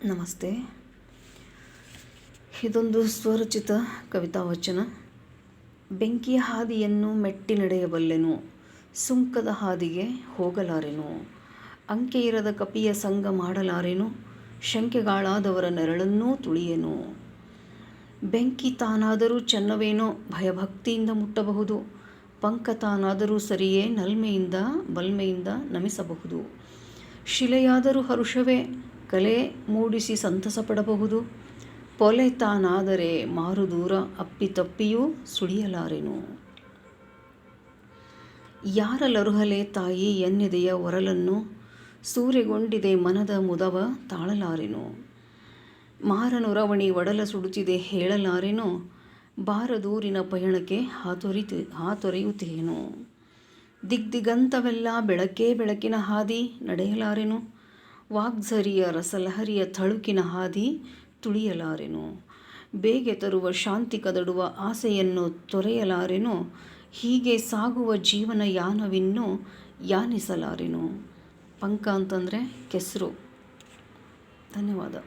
ನಮಸ್ತೆ. ಇದೊಂದು ಸ್ವರಚಿತ ಕವಿತಾ ವಚನ. ಬೆಂಕಿಯ ಹಾದಿಯನ್ನು ಮೆಟ್ಟಿ ನಡೆಯಬಲ್ಲೆನು, ಸುಂಕದ ಹಾದಿಗೆ ಹೋಗಲಾರೆನು. ಅಂಕೆ ಇರದ ಕಪಿಯ ಸಂಗ ಮಾಡಲಾರೆನು, ಶಂಕೆಗಾಳಾದವರ ನೆರಳನ್ನೂ ತುಳಿಯೆನು. ಬೆಂಕಿ ತಾನಾದರೂ ಚೆನ್ನವೇನೋ, ಭಯಭಕ್ತಿಯಿಂದ ಮುಟ್ಟಬಹುದು. ಪಂಕ ತಾನಾದರೂ ಸರಿಯೇ, ನಲ್ಮೆಯಿಂದ ಬಲ್ಮೆಯಿಂದ ನಮಿಸಬಹುದು. ಶಿಲೆಯಾದರೂ ಹರುಷವೇ, ಕಲೆ ಮೂಡಿಸಿ ಸಂತಸ ಪಡಬಹುದು. ಪೊಲೆ ತಾನಾದರೆ ಮಾರುದೂರ, ಅಪ್ಪಿತಪ್ಪಿಯೂ ಸುಳಿಯಲಾರೆನು. ಯಾರಲರುಹಲೆ ತಾಯಿ ಎನ್ನೆದೆಯ ಒರಲನ್ನು, ಸೂರೆಗೊಂಡಿದೆ ಮನದ ಮುದವ ತಾಳಲಾರೆನು. ಮಾರನುರವಣಿ ಒಡಲ ಸುಡುತ್ತಿದೆ ಹೇಳಲಾರೆನು, ಬಾರದೂರಿನ ಪಯಣಕ್ಕೆ ಹಾತೊರೆಯುತ್ತೇನು. ದಿಗ್ದಿಗಂತವೆಲ್ಲ ಬೆಳಕೇ ಬೆಳಕಿನ ಹಾದಿ ನಡೆಯಲಾರೆನು, ವಾಗ್ಝರಿಯ ರಸಲಹರಿಯ ತಳುಕಿನ ಹಾದಿ ತುಳಿಯಲಾರೆನು. ಬೇಗೆ ತರುವ ಶಾಂತಿ ಕದಡುವ ಆಸೆಯನ್ನು ತೊರೆಯಲಾರೆನು, ಹೀಗೆ ಸಾಗುವ ಜೀವನ ಯಾನವಿನ್ನು ಯಾನಿಸಲಾರೆನು. ಪಂಕ ಅಂತಂದರೆ ಕೆಸರು. ಧನ್ಯವಾದ.